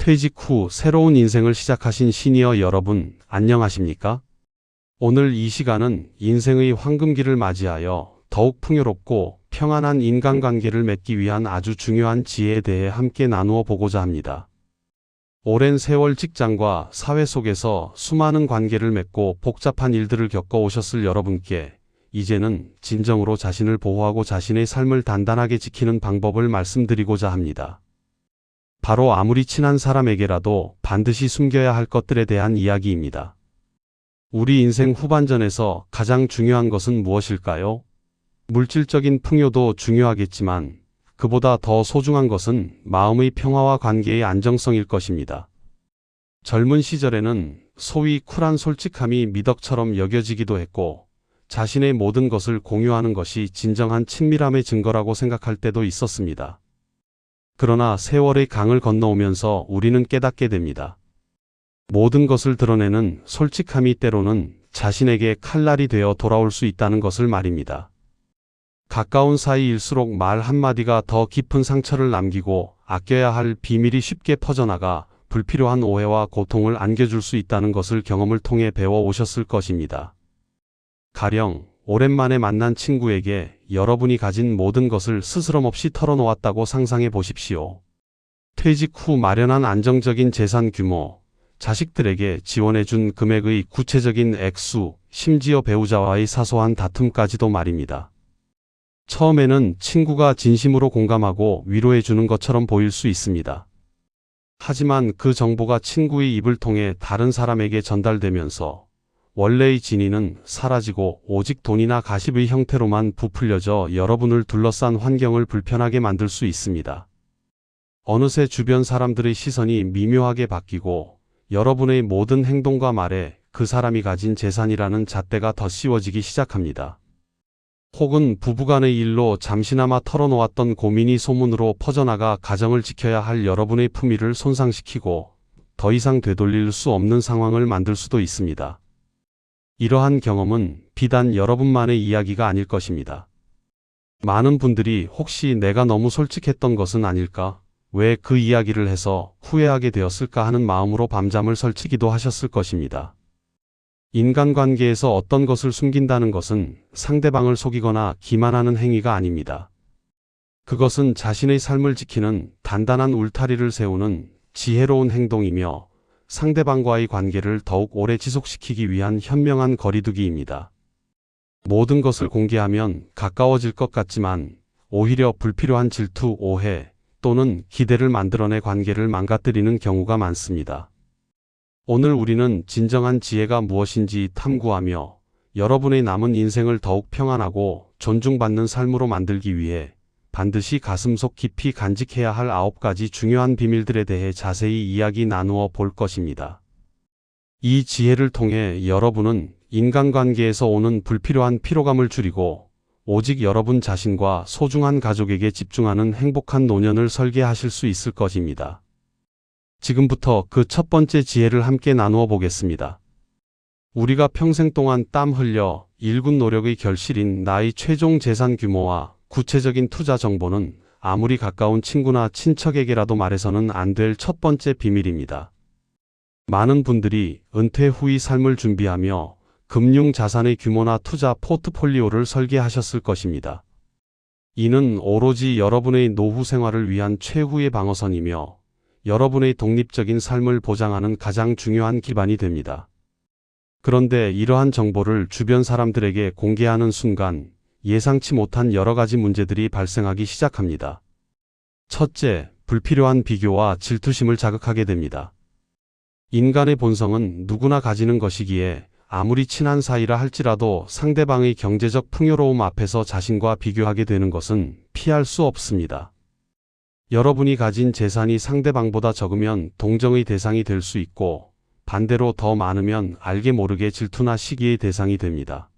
퇴직 후 새로운 인생을 시작하신 시니어 여러분, 안녕하십니까? 오늘 이 시간은 인생의 황금기를 맞이하여 더욱 풍요롭고 평안한 인간관계를 맺기 위한 아주 중요한 지혜에 대해 함께 나누어 보고자 합니다. 오랜 세월 직장과 사회 속에서 수많은 관계를 맺고 복잡한 일들을 겪어 오셨을 여러분께 이제는 진정으로 자신을 보호하고 자신의 삶을 단단하게 지키는 방법을 말씀드리고자 합니다. 바로 아무리 친한 사람에게라도 반드시 숨겨야 할 것들에 대한 이야기입니다. 우리 인생 후반전에서 가장 중요한 것은 무엇일까요? 물질적인 풍요도 중요하겠지만 그보다 더 소중한 것은 마음의 평화와 관계의 안정성일 것입니다. 젊은 시절에는 소위 쿨한 솔직함이 미덕처럼 여겨지기도 했고 자신의 모든 것을 공유하는 것이 진정한 친밀함의 증거라고 생각할 때도 있었습니다. 그러나 세월의 강을 건너오면서 우리는 깨닫게 됩니다. 모든 것을 드러내는 솔직함이 때로는 자신에게 칼날이 되어 돌아올 수 있다는 것을 말입니다. 가까운 사이일수록 말 한마디가 더 깊은 상처를 남기고 아껴야 할 비밀이 쉽게 퍼져나가 불필요한 오해와 고통을 안겨줄 수 있다는 것을 경험을 통해 배워 오셨을 것입니다. 가령 오랜만에 만난 친구에게 여러분이 가진 모든 것을 스스럼없이 털어놓았다고 상상해 보십시오. 퇴직 후 마련한 안정적인 재산 규모, 자식들에게 지원해준 금액의 구체적인 액수, 심지어 배우자와의 사소한 다툼까지도 말입니다. 처음에는 친구가 진심으로 공감하고 위로해주는 것처럼 보일 수 있습니다. 하지만 그 정보가 친구의 입을 통해 다른 사람에게 전달되면서 원래의 진위는 사라지고 오직 돈이나 가십의 형태로만 부풀려져 여러분을 둘러싼 환경을 불편하게 만들 수 있습니다. 어느새 주변 사람들의 시선이 미묘하게 바뀌고 여러분의 모든 행동과 말에 그 사람이 가진 재산이라는 잣대가 덧씌워지기 시작합니다. 혹은 부부간의 일로 잠시나마 털어놓았던 고민이 소문으로 퍼져나가 가정을 지켜야 할 여러분의 품위를 손상시키고 더 이상 되돌릴 수 없는 상황을 만들 수도 있습니다. 이러한 경험은 비단 여러분만의 이야기가 아닐 것입니다. 많은 분들이 혹시 내가 너무 솔직했던 것은 아닐까? 왜 그 이야기를 해서 후회하게 되었을까 하는 마음으로 밤잠을 설치기도 하셨을 것입니다. 인간관계에서 어떤 것을 숨긴다는 것은 상대방을 속이거나 기만하는 행위가 아닙니다. 그것은 자신의 삶을 지키는 단단한 울타리를 세우는 지혜로운 행동이며 상대방과의 관계를 더욱 오래 지속시키기 위한 현명한 거리두기입니다. 모든 것을 공개하면 가까워질 것 같지만 오히려 불필요한 질투, 오해 또는 기대를 만들어내 관계를 망가뜨리는 경우가 많습니다. 오늘 우리는 진정한 지혜가 무엇인지 탐구하며 여러분의 남은 인생을 더욱 평안하고 존중받는 삶으로 만들기 위해 반드시 가슴속 깊이 간직해야 할 9가지 중요한 비밀들에 대해 자세히 이야기 나누어 볼 것입니다. 이 지혜를 통해 여러분은 인간관계에서 오는 불필요한 피로감을 줄이고 오직 여러분 자신과 소중한 가족에게 집중하는 행복한 노년을 설계하실 수 있을 것입니다. 지금부터 그 첫 번째 지혜를 함께 나누어 보겠습니다. 우리가 평생 동안 땀 흘려 일군 노력의 결실인 나의 최종 재산 규모와 구체적인 투자 정보는 아무리 가까운 친구나 친척에게라도 말해서는 안 될 첫 번째 비밀입니다. 많은 분들이 은퇴 후의 삶을 준비하며 금융 자산의 규모나 투자 포트폴리오를 설계하셨을 것입니다. 이는 오로지 여러분의 노후 생활을 위한 최후의 방어선이며 여러분의 독립적인 삶을 보장하는 가장 중요한 기반이 됩니다. 그런데 이러한 정보를 주변 사람들에게 공개하는 순간 예상치 못한 여러 가지 문제들이 발생하기 시작합니다. 첫째, 불필요한 비교와 질투심을 자극하게 됩니다. 인간의 본성은 누구나 가지는 것이기에 아무리 친한 사이라 할지라도 상대방의 경제적 풍요로움 앞에서 자신과 비교하게 되는 것은 피할 수 없습니다. 여러분이 가진 재산이 상대방보다 적으면 동정의 대상이 될 수 있고 반대로 더 많으면 알게 모르게 질투나 시기의 대상이 됩니다.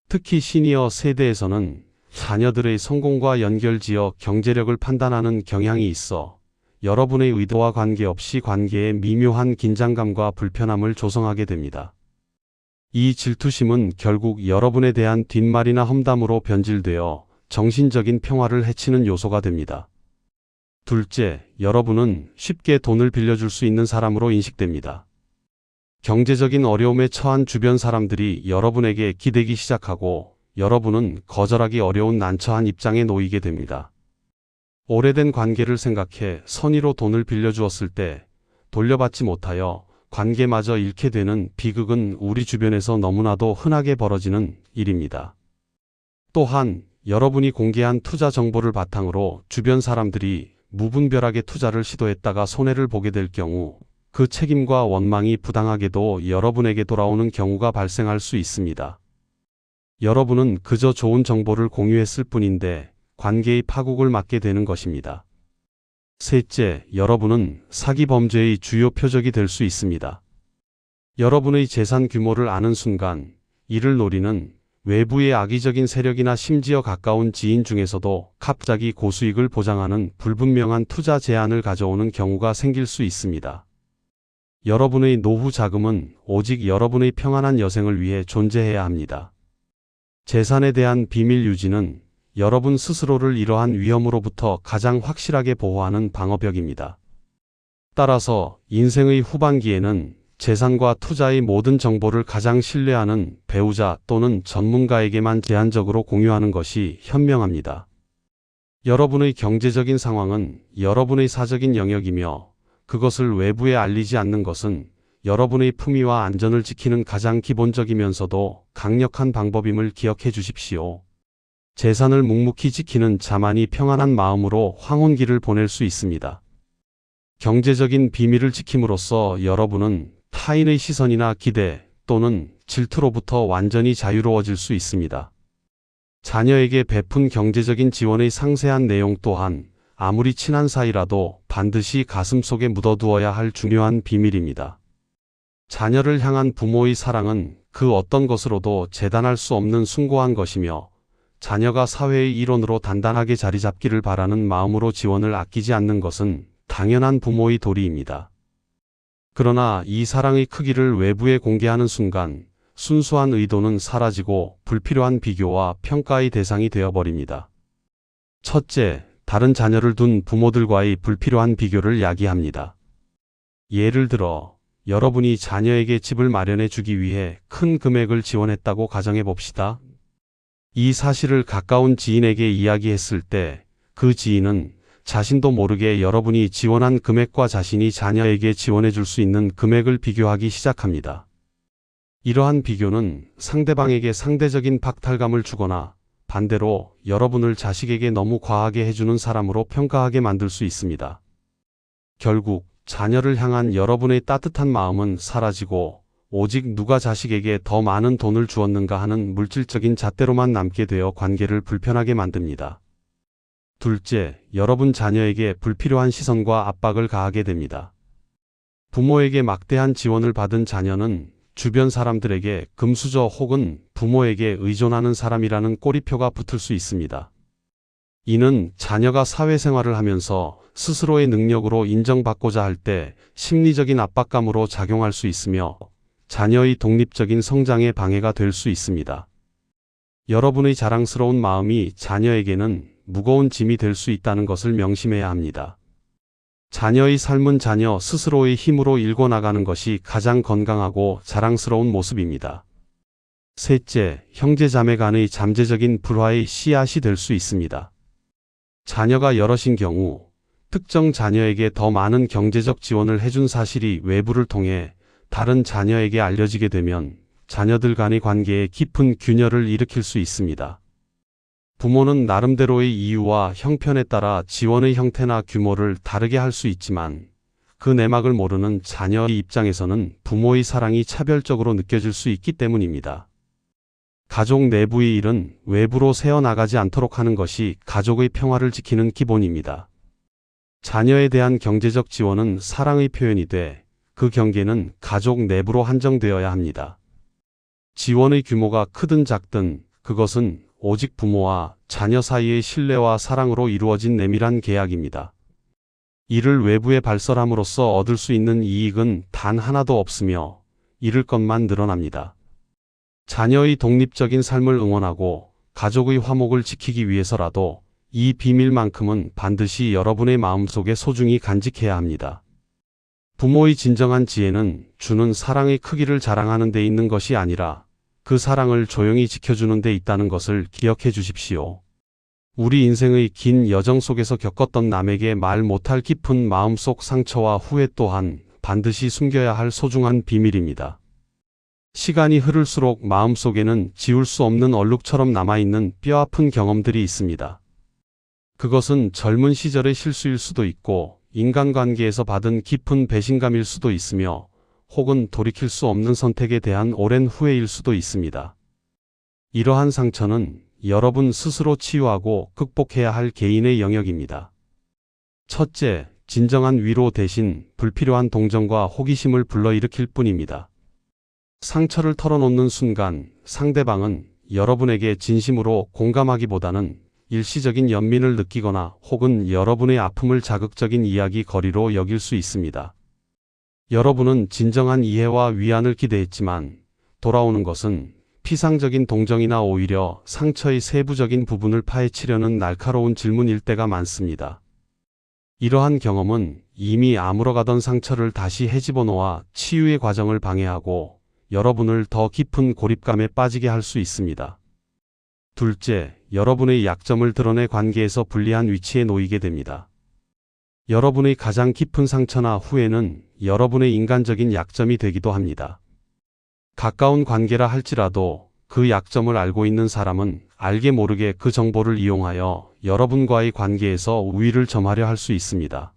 특히 시니어 세대에서는 자녀들의 성공과 연결지어 경제력을 판단하는 경향이 있어 여러분의 의도와 관계없이 관계에 미묘한 긴장감과 불편함을 조성하게 됩니다. 이 질투심은 결국 여러분에 대한 뒷말이나 험담으로 변질되어 정신적인 평화를 해치는 요소가 됩니다. 둘째, 여러분은 쉽게 돈을 빌려줄 수 있는 사람으로 인식됩니다. 경제적인 어려움에 처한 주변 사람들이 여러분에게 기대기 시작하고 여러분은 거절하기 어려운 난처한 입장에 놓이게 됩니다. 오래된 관계를 생각해 선의로 돈을 빌려주었을 때 돌려받지 못하여 관계마저 잃게 되는 비극은 우리 주변에서 너무나도 흔하게 벌어지는 일입니다. 또한 여러분이 공개한 투자 정보를 바탕으로 주변 사람들이 무분별하게 투자를 시도했다가 손해를 보게 될 경우 그 책임과 원망이 부당하게도 여러분에게 돌아오는 경우가 발생할 수 있습니다. 여러분은 그저 좋은 정보를 공유했을 뿐인데 관계의 파국을 맞게 되는 것입니다. 셋째, 여러분은 사기 범죄의 주요 표적이 될 수 있습니다. 여러분의 재산 규모를 아는 순간 이를 노리는 외부의 악의적인 세력이나 심지어 가까운 지인 중에서도 갑자기 고수익을 보장하는 불분명한 투자 제안을 가져오는 경우가 생길 수 있습니다. 여러분의 노후 자금은 오직 여러분의 평안한 여생을 위해 존재해야 합니다. 재산에 대한 비밀 유지는 여러분 스스로를 이러한 위험으로부터 가장 확실하게 보호하는 방어벽입니다. 따라서 인생의 후반기에는 재산과 투자의 모든 정보를 가장 신뢰하는 배우자 또는 전문가에게만 제한적으로 공유하는 것이 현명합니다. 여러분의 경제적인 상황은 여러분의 사적인 영역이며 그것을 외부에 알리지 않는 것은 여러분의 품위와 안전을 지키는 가장 기본적이면서도 강력한 방법임을 기억해 주십시오. 재산을 묵묵히 지키는 자만이 평안한 마음으로 황혼기를 보낼 수 있습니다. 경제적인 비밀을 지킴으로써 여러분은 타인의 시선이나 기대 또는 질투로부터 완전히 자유로워질 수 있습니다. 자녀에게 베푼 경제적인 지원의 상세한 내용 또한 아무리 친한 사이라도 반드시 가슴속에 묻어두어야 할 중요한 비밀입니다. 자녀를 향한 부모의 사랑은 그 어떤 것으로도 재단할 수 없는 숭고한 것이며 자녀가 사회의 일원으로 단단하게 자리 잡기를 바라는 마음으로 지원을 아끼지 않는 것은 당연한 부모의 도리입니다. 그러나 이 사랑의 크기를 외부에 공개하는 순간 순수한 의도는 사라지고 불필요한 비교와 평가의 대상이 되어버립니다. 첫째, 다른 자녀를 둔 부모들과의 불필요한 비교를 야기합니다. 예를 들어 여러분이 자녀에게 집을 마련해 주기 위해 큰 금액을 지원했다고 가정해 봅시다. 이 사실을 가까운 지인에게 이야기했을 때 그 지인은 자신도 모르게 여러분이 지원한 금액과 자신이 자녀에게 지원해 줄 수 있는 금액을 비교하기 시작합니다. 이러한 비교는 상대방에게 상대적인 박탈감을 주거나 반대로 여러분을 자식에게 너무 과하게 해주는 사람으로 평가하게 만들 수 있습니다. 결국 자녀를 향한 여러분의 따뜻한 마음은 사라지고 오직 누가 자식에게 더 많은 돈을 주었는가 하는 물질적인 잣대로만 남게 되어 관계를 불편하게 만듭니다. 둘째, 여러분 자녀에게 불필요한 시선과 압박을 가하게 됩니다. 부모에게 막대한 지원을 받은 자녀는 주변 사람들에게 금수저 혹은 부모에게 의존하는 사람이라는 꼬리표가 붙을 수 있습니다. 이는 자녀가 사회생활을 하면서 스스로의 능력으로 인정받고자 할 때 심리적인 압박감으로 작용할 수 있으며 자녀의 독립적인 성장에 방해가 될 수 있습니다. 여러분의 자랑스러운 마음이 자녀에게는 무거운 짐이 될 수 있다는 것을 명심해야 합니다. 자녀의 삶은 자녀 스스로의 힘으로 일궈나가는 것이 가장 건강하고 자랑스러운 모습입니다. 셋째, 형제자매 간의 잠재적인 불화의 씨앗이 될 수 있습니다. 자녀가 여럿인 경우 특정 자녀에게 더 많은 경제적 지원을 해준 사실이 외부를 통해 다른 자녀에게 알려지게 되면 자녀들 간의 관계에 깊은 균열을 일으킬 수 있습니다. 부모는 나름대로의 이유와 형편에 따라 지원의 형태나 규모를 다르게 할 수 있지만 그 내막을 모르는 자녀의 입장에서는 부모의 사랑이 차별적으로 느껴질 수 있기 때문입니다. 가족 내부의 일은 외부로 새어나가지 않도록 하는 것이 가족의 평화를 지키는 기본입니다. 자녀에 대한 경제적 지원은 사랑의 표현이 돼 그 경계는 가족 내부로 한정되어야 합니다. 지원의 규모가 크든 작든 그것은 오직 부모와 자녀 사이의 신뢰와 사랑으로 이루어진 내밀한 계약입니다. 이를 외부에 발설함으로써 얻을 수 있는 이익은 단 하나도 없으며 잃을 것만 늘어납니다. 자녀의 독립적인 삶을 응원하고 가족의 화목을 지키기 위해서라도 이 비밀만큼은 반드시 여러분의 마음속에 소중히 간직해야 합니다. 부모의 진정한 지혜는 주는 사랑의 크기를 자랑하는 데 있는 것이 아니라 그 사랑을 조용히 지켜주는 데 있다는 것을 기억해 주십시오. 우리 인생의 긴 여정 속에서 겪었던 남에게 말 못할 깊은 마음속 상처와 후회 또한 반드시 숨겨야 할 소중한 비밀입니다. 시간이 흐를수록 마음속에는 지울 수 없는 얼룩처럼 남아있는 뼈아픈 경험들이 있습니다. 그것은 젊은 시절의 실수일 수도 있고 인간관계에서 받은 깊은 배신감일 수도 있으며 혹은 돌이킬 수 없는 선택에 대한 오랜 후회일 수도 있습니다. 이러한 상처는 여러분 스스로 치유하고 극복해야 할 개인의 영역입니다. 첫째, 진정한 위로 대신 불필요한 동정과 호기심을 불러일으킬 뿐입니다. 상처를 털어놓는 순간 상대방은 여러분에게 진심으로 공감하기보다는 일시적인 연민을 느끼거나 혹은 여러분의 아픔을 자극적인 이야기 거리로 여길 수 있습니다. 여러분은 진정한 이해와 위안을 기대했지만 돌아오는 것은 피상적인 동정이나 오히려 상처의 세부적인 부분을 파헤치려는 날카로운 질문일 때가 많습니다. 이러한 경험은 이미 아물어가던 상처를 다시 헤집어 놓아 치유의 과정을 방해하고 여러분을 더 깊은 고립감에 빠지게 할 수 있습니다. 둘째, 여러분의 약점을 드러내 관계에서 불리한 위치에 놓이게 됩니다. 여러분의 가장 깊은 상처나 후회는 여러분의 인간적인 약점이 되기도 합니다. 가까운 관계라 할지라도 그 약점을 알고 있는 사람은 알게 모르게 그 정보를 이용하여 여러분과의 관계에서 우위를 점하려 할 수 있습니다.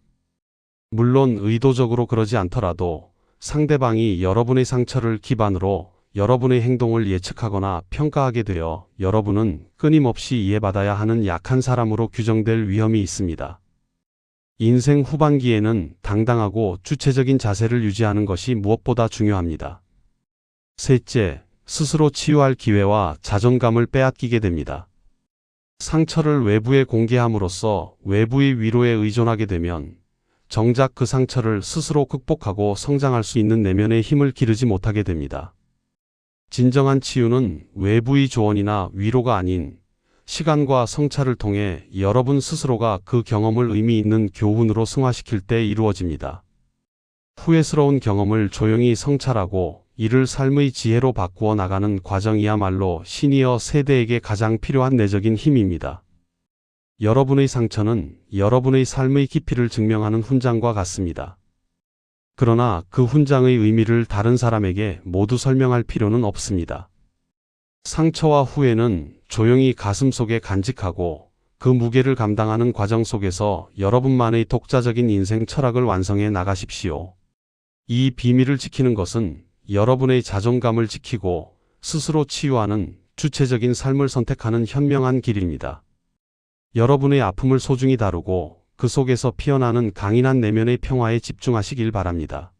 물론 의도적으로 그러지 않더라도 상대방이 여러분의 상처를 기반으로 여러분의 행동을 예측하거나 평가하게 되어 여러분은 끊임없이 이해받아야 하는 약한 사람으로 규정될 위험이 있습니다. 인생 후반기에는 당당하고 주체적인 자세를 유지하는 것이 무엇보다 중요합니다. 셋째, 스스로 치유할 기회와 자존감을 빼앗기게 됩니다. 상처를 외부에 공개함으로써 외부의 위로에 의존하게 되면 정작 그 상처를 스스로 극복하고 성장할 수 있는 내면의 힘을 기르지 못하게 됩니다. 진정한 치유는 외부의 조언이나 위로가 아닌 시간과 성찰을 통해 여러분 스스로가 그 경험을 의미 있는 교훈으로 승화시킬 때 이루어집니다. 후회스러운 경험을 조용히 성찰하고 이를 삶의 지혜로 바꾸어 나가는 과정이야말로 시니어 세대에게 가장 필요한 내적인 힘입니다. 여러분의 상처는 여러분의 삶의 깊이를 증명하는 훈장과 같습니다. 그러나 그 훈장의 의미를 다른 사람에게 모두 설명할 필요는 없습니다. 상처와 후회는 조용히 가슴속에 간직하고 그 무게를 감당하는 과정 속에서 여러분만의 독자적인 인생 철학을 완성해 나가십시오. 이 비밀을 지키는 것은 여러분의 자존감을 지키고 스스로 치유하는 주체적인 삶을 선택하는 현명한 길입니다. 여러분의 아픔을 소중히 다루고 그 속에서 피어나는 강인한 내면의 평화에 집중하시길 바랍니다.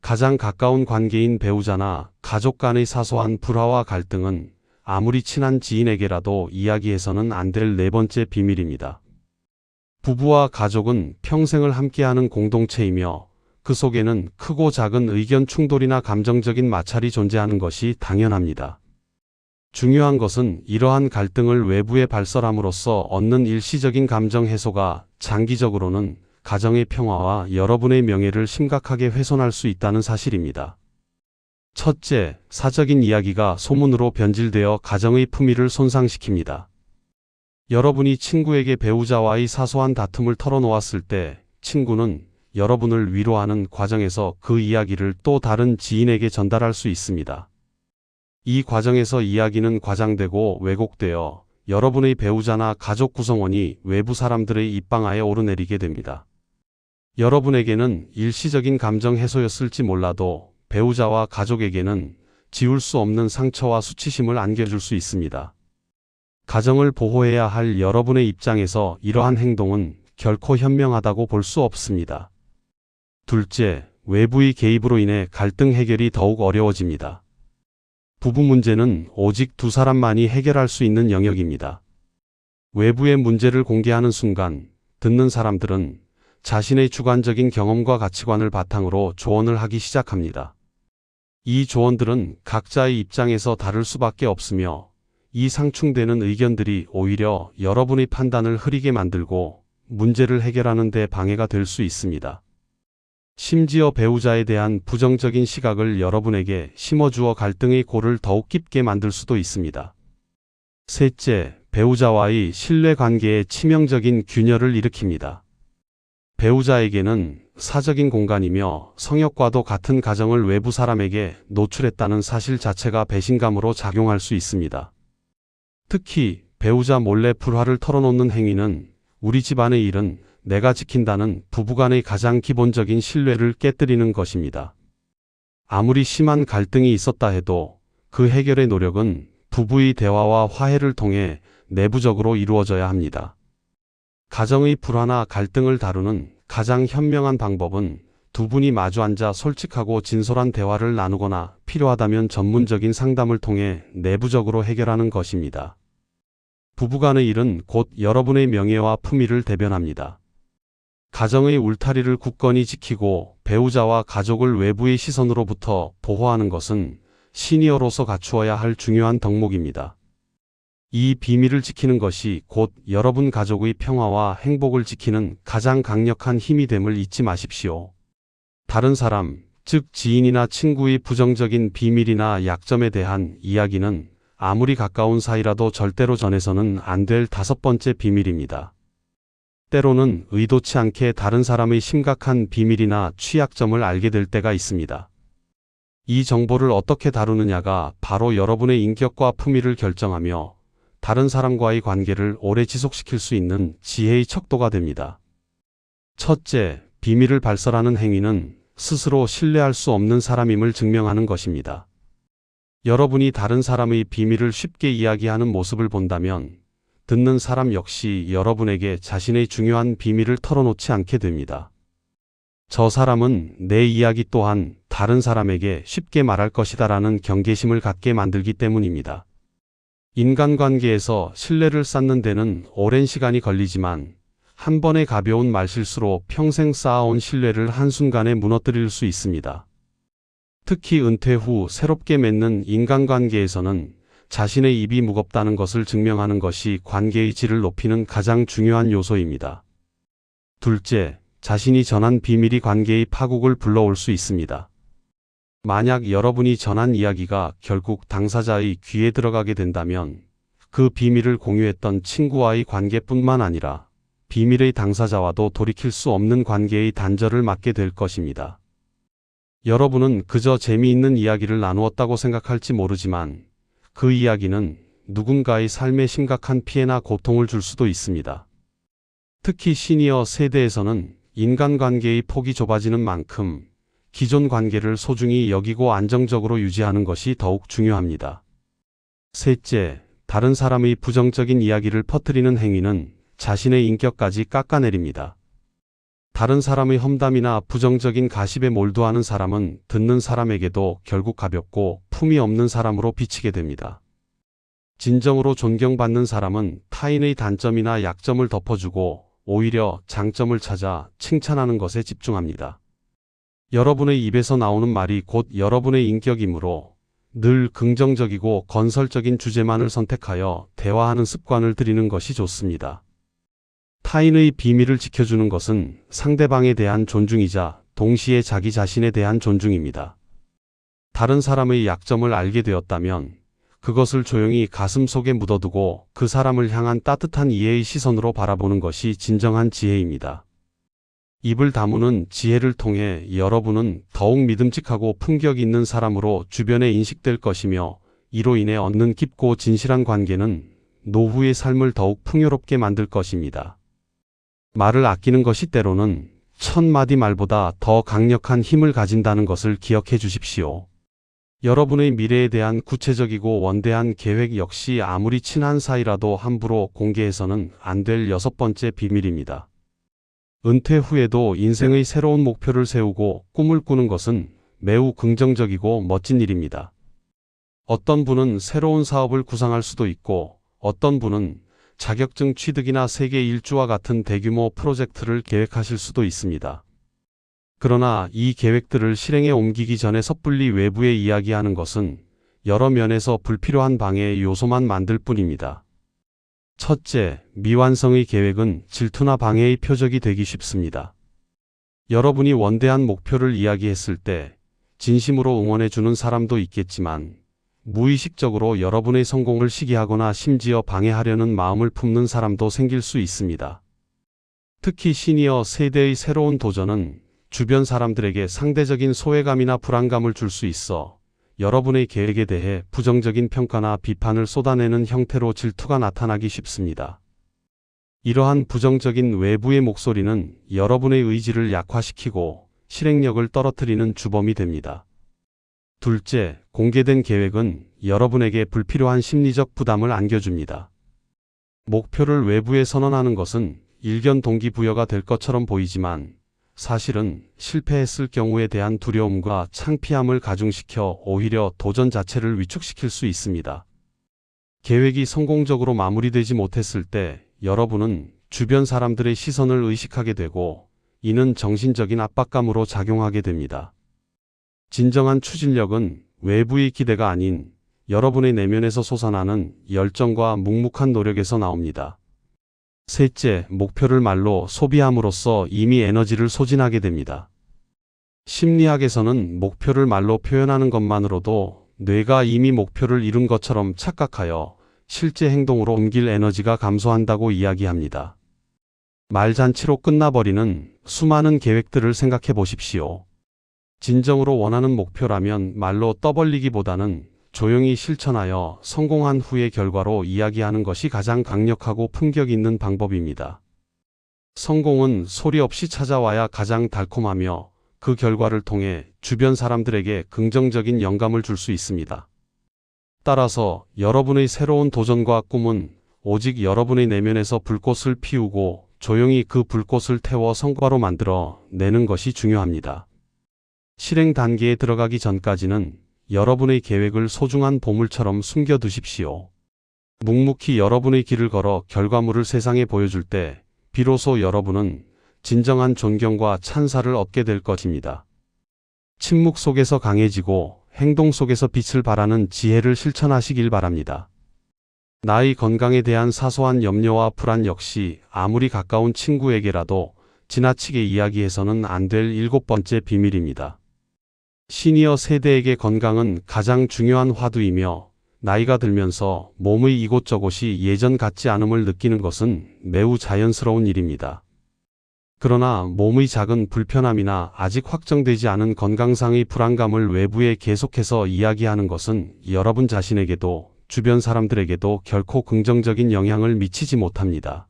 가장 가까운 관계인 배우자나 가족 간의 사소한 불화와 갈등은 아무리 친한 지인에게라도 이야기해서는 안 될 네 번째 비밀입니다. 부부와 가족은 평생을 함께하는 공동체이며 그 속에는 크고 작은 의견 충돌이나 감정적인 마찰이 존재하는 것이 당연합니다. 중요한 것은 이러한 갈등을 외부에 발설함으로써 얻는 일시적인 감정 해소가 장기적으로는 가정의 평화와 여러분의 명예를 심각하게 훼손할 수 있다는 사실입니다. 첫째, 사적인 이야기가 소문으로 변질되어 가정의 품위를 손상시킵니다. 여러분이 친구에게 배우자와의 사소한 다툼을 털어놓았을 때 친구는 여러분을 위로하는 과정에서 그 이야기를 또 다른 지인에게 전달할 수 있습니다. 이 과정에서 이야기는 과장되고 왜곡되어 여러분의 배우자나 가족 구성원이 외부 사람들의 입방아에 오르내리게 됩니다. 여러분에게는 일시적인 감정 해소였을지 몰라도 배우자와 가족에게는 지울 수 없는 상처와 수치심을 안겨줄 수 있습니다. 가정을 보호해야 할 여러분의 입장에서 이러한 행동은 결코 현명하다고 볼 수 없습니다. 둘째, 외부의 개입으로 인해 갈등 해결이 더욱 어려워집니다. 부부 문제는 오직 두 사람만이 해결할 수 있는 영역입니다. 외부의 문제를 공개하는 순간 듣는 사람들은 자신의 주관적인 경험과 가치관을 바탕으로 조언을 하기 시작합니다. 이 조언들은 각자의 입장에서 다를 수밖에 없으며 이 상충되는 의견들이 오히려 여러분의 판단을 흐리게 만들고 문제를 해결하는 데 방해가 될 수 있습니다. 심지어 배우자에 대한 부정적인 시각을 여러분에게 심어주어 갈등의 골을 더욱 깊게 만들 수도 있습니다. 셋째, 배우자와의 신뢰관계에 치명적인 균열을 일으킵니다. 배우자에게는 사적인 공간이며 성역과도 같은 가정을 외부 사람에게 노출했다는 사실 자체가 배신감으로 작용할 수 있습니다. 특히 배우자 몰래 불화를 털어놓는 행위는 우리 집안의 일은 내가 지킨다는 부부간의 가장 기본적인 신뢰를 깨뜨리는 것입니다. 아무리 심한 갈등이 있었다 해도 그 해결의 노력은 부부의 대화와 화해를 통해 내부적으로 이루어져야 합니다. 가정의 불화나 갈등을 다루는 가장 현명한 방법은 두 분이 마주 앉아 솔직하고 진솔한 대화를 나누거나 필요하다면 전문적인 상담을 통해 내부적으로 해결하는 것입니다. 부부간의 일은 곧 여러분의 명예와 품위를 대변합니다. 가정의 울타리를 굳건히 지키고 배우자와 가족을 외부의 시선으로부터 보호하는 것은 시니어로서 갖추어야 할 중요한 덕목입니다. 이 비밀을 지키는 것이 곧 여러분 가족의 평화와 행복을 지키는 가장 강력한 힘이 됨을 잊지 마십시오. 다른 사람, 즉 지인이나 친구의 부정적인 비밀이나 약점에 대한 이야기는 아무리 가까운 사이라도 절대로 전해서는 안 될 다섯 번째 비밀입니다. 때로는 의도치 않게 다른 사람의 심각한 비밀이나 취약점을 알게 될 때가 있습니다. 이 정보를 어떻게 다루느냐가 바로 여러분의 인격과 품위를 결정하며 다른 사람과의 관계를 오래 지속시킬 수 있는 지혜의 척도가 됩니다. 첫째, 비밀을 발설하는 행위는 스스로 신뢰할 수 없는 사람임을 증명하는 것입니다. 여러분이 다른 사람의 비밀을 쉽게 이야기하는 모습을 본다면 듣는 사람 역시 여러분에게 자신의 중요한 비밀을 털어놓지 않게 됩니다. 저 사람은 내 이야기 또한 다른 사람에게 쉽게 말할 것이다라는 경계심을 갖게 만들기 때문입니다. 인간관계에서 신뢰를 쌓는 데는 오랜 시간이 걸리지만 한 번의 가벼운 말실수로 평생 쌓아온 신뢰를 한순간에 무너뜨릴 수 있습니다. 특히 은퇴 후 새롭게 맺는 인간관계에서는 자신의 입이 무겁다는 것을 증명하는 것이 관계의 질을 높이는 가장 중요한 요소입니다. 둘째, 자신이 전한 비밀이 관계의 파국을 불러올 수 있습니다. 만약 여러분이 전한 이야기가 결국 당사자의 귀에 들어가게 된다면 그 비밀을 공유했던 친구와의 관계뿐만 아니라 비밀의 당사자와도 돌이킬 수 없는 관계의 단절을 맞게 될 것입니다. 여러분은 그저 재미있는 이야기를 나누었다고 생각할지 모르지만 그 이야기는 누군가의 삶에 심각한 피해나 고통을 줄 수도 있습니다. 특히 시니어 세대에서는 인간관계의 폭이 좁아지는 만큼 기존 관계를 소중히 여기고 안정적으로 유지하는 것이 더욱 중요합니다. 셋째, 다른 사람의 부정적인 이야기를 퍼뜨리는 행위는 자신의 인격까지 깎아내립니다. 다른 사람의 험담이나 부정적인 가십에 몰두하는 사람은 듣는 사람에게도 결국 가볍고 품이 없는 사람으로 비치게 됩니다. 진정으로 존경받는 사람은 타인의 단점이나 약점을 덮어주고 오히려 장점을 찾아 칭찬하는 것에 집중합니다. 여러분의 입에서 나오는 말이 곧 여러분의 인격이므로 늘 긍정적이고 건설적인 주제만을 선택하여 대화하는 습관을 들이는 것이 좋습니다. 타인의 비밀을 지켜주는 것은 상대방에 대한 존중이자 동시에 자기 자신에 대한 존중입니다. 다른 사람의 약점을 알게 되었다면 그것을 조용히 가슴속에 묻어두고 그 사람을 향한 따뜻한 이해의 시선으로 바라보는 것이 진정한 지혜입니다. 입을 다무는 지혜를 통해 여러분은 더욱 믿음직하고 품격 있는 사람으로 주변에 인식될 것이며 이로 인해 얻는 깊고 진실한 관계는 노후의 삶을 더욱 풍요롭게 만들 것입니다. 말을 아끼는 것이 때로는 1000마디 말보다 더 강력한 힘을 가진다는 것을 기억해 주십시오. 여러분의 미래에 대한 구체적이고 원대한 계획 역시 아무리 친한 사이라도 함부로 공개해서는 안 될 여섯 번째 비밀입니다. 은퇴 후에도 인생의 새로운 목표를 세우고 꿈을 꾸는 것은 매우 긍정적이고 멋진 일입니다. 어떤 분은 새로운 사업을 구상할 수도 있고 어떤 분은 자격증 취득이나 세계 일주와 같은 대규모 프로젝트를 계획하실 수도 있습니다. 그러나 이 계획들을 실행에 옮기기 전에 섣불리 외부에 이야기하는 것은 여러 면에서 불필요한 방해 요소만 만들 뿐입니다. 첫째, 미완성의 계획은 질투나 방해의 표적이 되기 쉽습니다. 여러분이 원대한 목표를 이야기했을 때 진심으로 응원해주는 사람도 있겠지만 무의식적으로 여러분의 성공을 시기하거나 심지어 방해하려는 마음을 품는 사람도 생길 수 있습니다. 특히 시니어 세대의 새로운 도전은 주변 사람들에게 상대적인 소외감이나 불안감을 줄 수 있어 여러분의 계획에 대해 부정적인 평가나 비판을 쏟아내는 형태로 질투가 나타나기 쉽습니다. 이러한 부정적인 외부의 목소리는 여러분의 의지를 약화시키고 실행력을 떨어뜨리는 주범이 됩니다. 둘째, 공개된 계획은 여러분에게 불필요한 심리적 부담을 안겨줍니다. 목표를 외부에 선언하는 것은 일견 동기부여가 될 것처럼 보이지만 사실은 실패했을 경우에 대한 두려움과 창피함을 가중시켜 오히려 도전 자체를 위축시킬 수 있습니다. 계획이 성공적으로 마무리되지 못했을 때 여러분은 주변 사람들의 시선을 의식하게 되고 이는 정신적인 압박감으로 작용하게 됩니다. 진정한 추진력은 외부의 기대가 아닌 여러분의 내면에서 솟아나는 열정과 묵묵한 노력에서 나옵니다. 셋째, 목표를 말로 소비함으로써 이미 에너지를 소진하게 됩니다. 심리학에서는 목표를 말로 표현하는 것만으로도 뇌가 이미 목표를 이룬 것처럼 착각하여 실제 행동으로 옮길 에너지가 감소한다고 이야기합니다. 말잔치로 끝나버리는 수많은 계획들을 생각해 보십시오. 진정으로 원하는 목표라면 말로 떠벌리기보다는 조용히 실천하여 성공한 후의 결과로 이야기하는 것이 가장 강력하고 품격 있는 방법입니다. 성공은 소리 없이 찾아와야 가장 달콤하며 그 결과를 통해 주변 사람들에게 긍정적인 영감을 줄 수 있습니다. 따라서 여러분의 새로운 도전과 꿈은 오직 여러분의 내면에서 불꽃을 피우고 조용히 그 불꽃을 태워 성과로 만들어 내는 것이 중요합니다. 실행 단계에 들어가기 전까지는 여러분의 계획을 소중한 보물처럼 숨겨두십시오. 묵묵히 여러분의 길을 걸어 결과물을 세상에 보여줄 때 비로소 여러분은 진정한 존경과 찬사를 얻게 될 것입니다. 침묵 속에서 강해지고 행동 속에서 빛을 발하는 지혜를 실천하시길 바랍니다. 나의 건강에 대한 사소한 염려와 불안 역시 아무리 가까운 친구에게라도 지나치게 이야기해서는 안 될 7번째 비밀입니다. 시니어 세대에게 건강은 가장 중요한 화두이며 나이가 들면서 몸의 이곳저곳이 예전 같지 않음을 느끼는 것은 매우 자연스러운 일입니다. 그러나 몸의 작은 불편함이나 아직 확정되지 않은 건강상의 불안감을 외부에 계속해서 이야기하는 것은 여러분 자신에게도 주변 사람들에게도 결코 긍정적인 영향을 미치지 못합니다.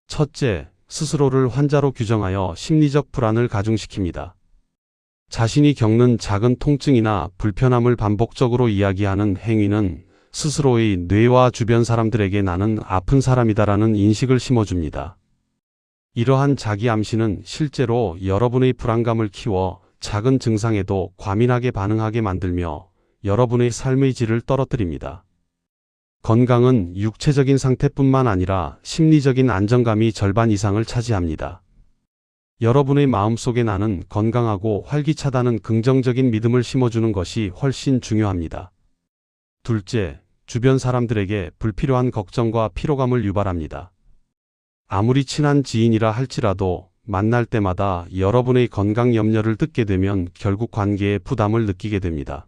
첫째, 스스로를 환자로 규정하여 심리적 불안을 가중시킵니다. 자신이 겪는 작은 통증이나 불편함을 반복적으로 이야기하는 행위는 스스로의 뇌와 주변 사람들에게 나는 아픈 사람이다라는 인식을 심어줍니다. 이러한 자기 암시는 실제로 여러분의 불안감을 키워 작은 증상에도 과민하게 반응하게 만들며 여러분의 삶의 질을 떨어뜨립니다. 건강은 육체적인 상태뿐만 아니라 심리적인 안정감이 절반 이상을 차지합니다. 여러분의 마음속에 나는 건강하고 활기차다는 긍정적인 믿음을 심어주는 것이 훨씬 중요합니다. 둘째, 주변 사람들에게 불필요한 걱정과 피로감을 유발합니다. 아무리 친한 지인이라 할지라도 만날 때마다 여러분의 건강 염려를 듣게 되면 결국 관계에 부담을 느끼게 됩니다.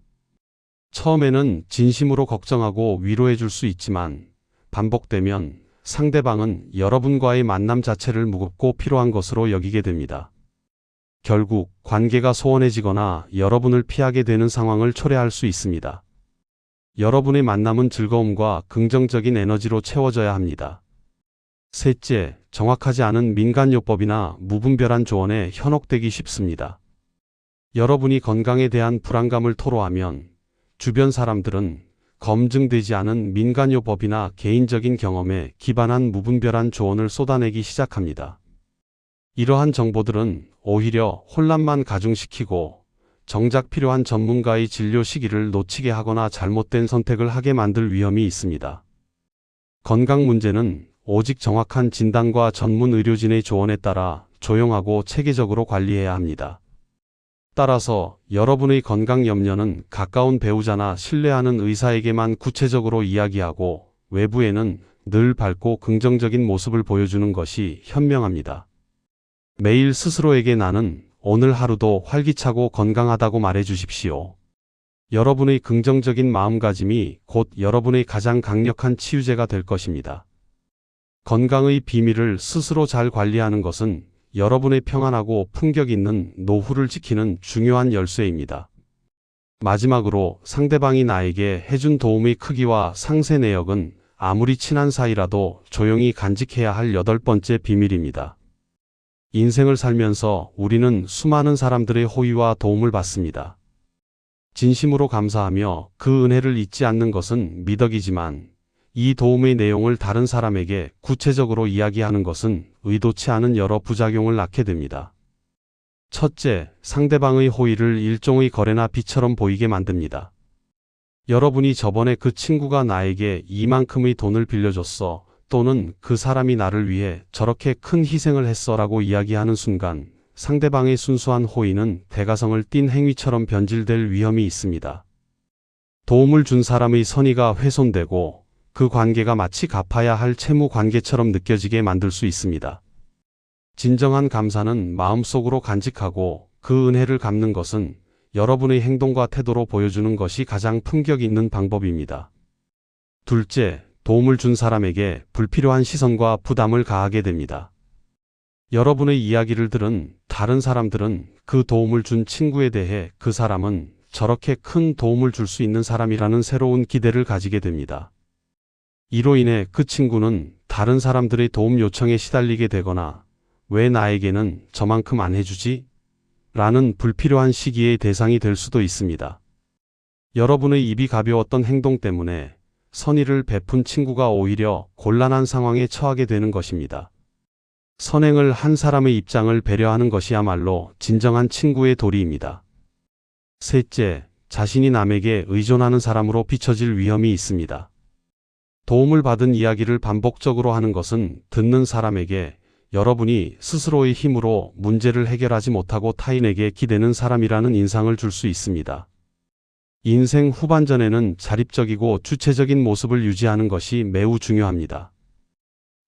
처음에는 진심으로 걱정하고 위로해 줄 수 있지만 반복되면 상대방은 여러분과의 만남 자체를 무겁고 피로한 것으로 여기게 됩니다. 결국 관계가 소원해지거나 여러분을 피하게 되는 상황을 초래할 수 있습니다. 여러분의 만남은 즐거움과 긍정적인 에너지로 채워져야 합니다. 셋째, 정확하지 않은 민간요법이나 무분별한 조언에 현혹되기 쉽습니다. 여러분이 건강에 대한 불안감을 토로하면 주변 사람들은 검증되지 않은 민간요법이나 개인적인 경험에 기반한 무분별한 조언을 쏟아내기 시작합니다. 이러한 정보들은 오히려 혼란만 가중시키고 정작 필요한 전문가의 진료 시기를 놓치게 하거나 잘못된 선택을 하게 만들 위험이 있습니다. 건강 문제는 오직 정확한 진단과 전문 의료진의 조언에 따라 조용하고 체계적으로 관리해야 합니다. 따라서 여러분의 건강 염려는 가까운 배우자나 신뢰하는 의사에게만 구체적으로 이야기하고 외부에는 늘 밝고 긍정적인 모습을 보여주는 것이 현명합니다. 매일 스스로에게 나는 오늘 하루도 활기차고 건강하다고 말해 주십시오. 여러분의 긍정적인 마음가짐이 곧 여러분의 가장 강력한 치유제가 될 것입니다. 건강의 비밀을 스스로 잘 관리하는 것은 여러분의 평안하고 품격 있는 노후를 지키는 중요한 열쇠입니다. 마지막으로 상대방이 나에게 해준 도움의 크기와 상세 내역은 아무리 친한 사이라도 조용히 간직해야 할 8번째 비밀입니다. 인생을 살면서 우리는 수많은 사람들의 호의와 도움을 받습니다. 진심으로 감사하며 그 은혜를 잊지 않는 것은 미덕이지만 이 도움의 내용을 다른 사람에게 구체적으로 이야기하는 것은 의도치 않은 여러 부작용을 낳게 됩니다. 첫째, 상대방의 호의를 일종의 거래나 빚처럼 보이게 만듭니다. 여러분이 저번에 그 친구가 나에게 이만큼의 돈을 빌려줬어, 또는 그 사람이 나를 위해 저렇게 큰 희생을 했어 라고 이야기하는 순간 상대방의 순수한 호의는 대가성을 띤 행위처럼 변질될 위험이 있습니다. 도움을 준 사람의 선의가 훼손되고 그 관계가 마치 갚아야 할 채무 관계처럼 느껴지게 만들 수 있습니다. 진정한 감사는 마음속으로 간직하고 그 은혜를 갚는 것은 여러분의 행동과 태도로 보여주는 것이 가장 품격 있는 방법입니다. 둘째, 도움을 준 사람에게 불필요한 시선과 부담을 가하게 됩니다. 여러분의 이야기를 들은 다른 사람들은 그 도움을 준 친구에 대해 그 사람은 저렇게 큰 도움을 줄 수 있는 사람이라는 새로운 기대를 가지게 됩니다. 이로 인해 그 친구는 다른 사람들의 도움 요청에 시달리게 되거나 왜 나에게는 저만큼 안 해주지? 라는 불필요한 시기의 대상이 될 수도 있습니다. 여러분의 입이 가벼웠던 행동 때문에 선의를 베푼 친구가 오히려 곤란한 상황에 처하게 되는 것입니다. 선행을 한 사람의 입장을 배려하는 것이야말로 진정한 친구의 도리입니다. 셋째, 자신이 남에게 의존하는 사람으로 비춰질 위험이 있습니다. 도움을 받은 이야기를 반복적으로 하는 것은 듣는 사람에게 여러분이 스스로의 힘으로 문제를 해결하지 못하고 타인에게 기대는 사람이라는 인상을 줄 수 있습니다. 인생 후반전에는 자립적이고 주체적인 모습을 유지하는 것이 매우 중요합니다.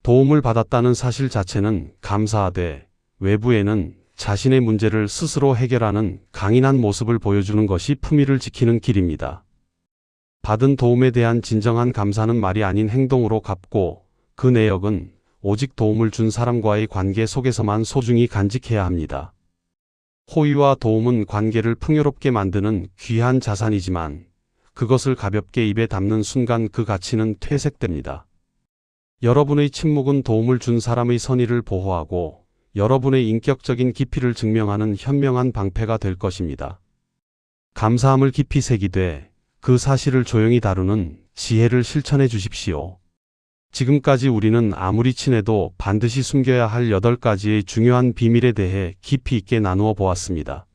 도움을 받았다는 사실 자체는 감사하되 외부에는 자신의 문제를 스스로 해결하는 강인한 모습을 보여주는 것이 품위를 지키는 길입니다. 받은 도움에 대한 진정한 감사는 말이 아닌 행동으로 갚고 그 내역은 오직 도움을 준 사람과의 관계 속에서만 소중히 간직해야 합니다. 호의와 도움은 관계를 풍요롭게 만드는 귀한 자산이지만 그것을 가볍게 입에 담는 순간 그 가치는 퇴색됩니다. 여러분의 침묵은 도움을 준 사람의 선의를 보호하고 여러분의 인격적인 깊이를 증명하는 현명한 방패가 될 것입니다. 감사함을 깊이 새기되 그 사실을 조용히 다루는 지혜를 실천해 주십시오. 지금까지 우리는 아무리 친해도 반드시 숨겨야 할 8가지의 중요한 비밀에 대해 깊이 있게 나누어 보았습니다.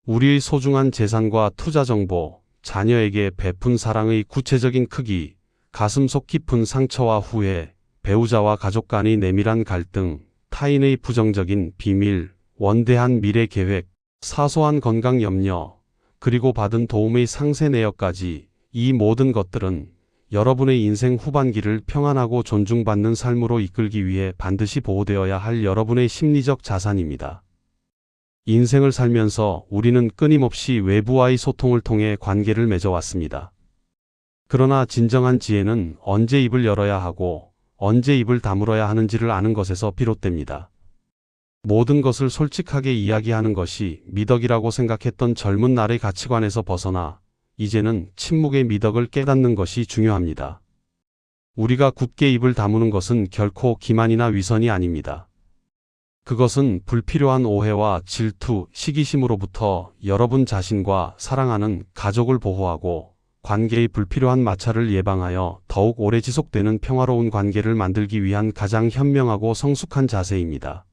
우리의 소중한 재산과 투자 정보, 자녀에게 베푼 사랑의 구체적인 크기, 가슴속 깊은 상처와 후회, 배우자와 가족 간의 내밀한 갈등, 타인의 부정적인 비밀, 원대한 미래 계획, 사소한 건강 염려, 그리고 받은 도움의 상세 내역까지 이 모든 것들은 여러분의 인생 후반기를 평안하고 존중받는 삶으로 이끌기 위해 반드시 보호되어야 할 여러분의 심리적 자산입니다. 인생을 살면서 우리는 끊임없이 외부와의 소통을 통해 관계를 맺어왔습니다. 그러나 진정한 지혜는 언제 입을 열어야 하고 언제 입을 다물어야 하는지를 아는 것에서 비롯됩니다. 모든 것을 솔직하게 이야기하는 것이 미덕이라고 생각했던 젊은 날의 가치관에서 벗어나 이제는 침묵의 미덕을 깨닫는 것이 중요합니다. 우리가 굳게 입을 다무는 것은 결코 기만이나 위선이 아닙니다. 그것은 불필요한 오해와 질투, 시기심으로부터 여러분 자신과 사랑하는 가족을 보호하고 관계의 불필요한 마찰을 예방하여 더욱 오래 지속되는 평화로운 관계를 만들기 위한 가장 현명하고 성숙한 자세입니다.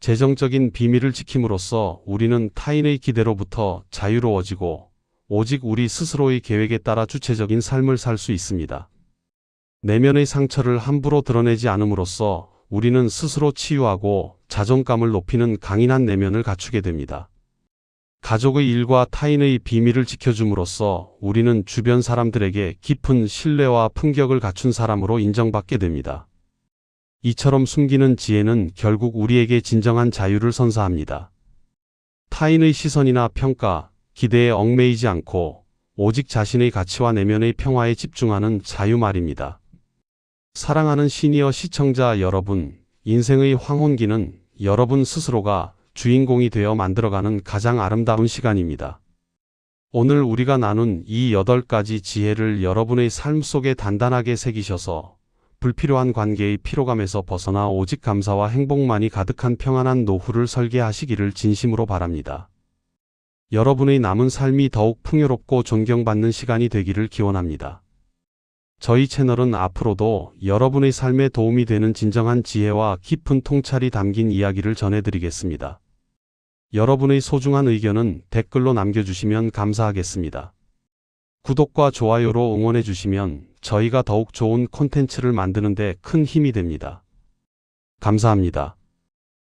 재정적인 비밀을 지킴으로써 우리는 타인의 기대로부터 자유로워지고 오직 우리 스스로의 계획에 따라 주체적인 삶을 살 수 있습니다. 내면의 상처를 함부로 드러내지 않음으로써 우리는 스스로 치유하고 자존감을 높이는 강인한 내면을 갖추게 됩니다. 가족의 일과 타인의 비밀을 지켜줌으로써 우리는 주변 사람들에게 깊은 신뢰와 품격을 갖춘 사람으로 인정받게 됩니다. 이처럼 숨기는 지혜는 결국 우리에게 진정한 자유를 선사합니다. 타인의 시선이나 평가, 기대에 얽매이지 않고 오직 자신의 가치와 내면의 평화에 집중하는 자유 말입니다. 사랑하는 시니어 시청자 여러분, 인생의 황혼기는 여러분 스스로가 주인공이 되어 만들어가는 가장 아름다운 시간입니다. 오늘 우리가 나눈 이 8가지 지혜를 여러분의 삶 속에 단단하게 새기셔서 불필요한 관계의 피로감에서 벗어나 오직 감사와 행복만이 가득한 평안한 노후를 설계하시기를 진심으로 바랍니다. 여러분의 남은 삶이 더욱 풍요롭고 존경받는 시간이 되기를 기원합니다. 저희 채널은 앞으로도 여러분의 삶에 도움이 되는 진정한 지혜와 깊은 통찰이 담긴 이야기를 전해드리겠습니다. 여러분의 소중한 의견은 댓글로 남겨주시면 감사하겠습니다. 구독과 좋아요로 응원해주시면 저희가 더욱 좋은 콘텐츠를 만드는 데 큰 힘이 됩니다. 감사합니다.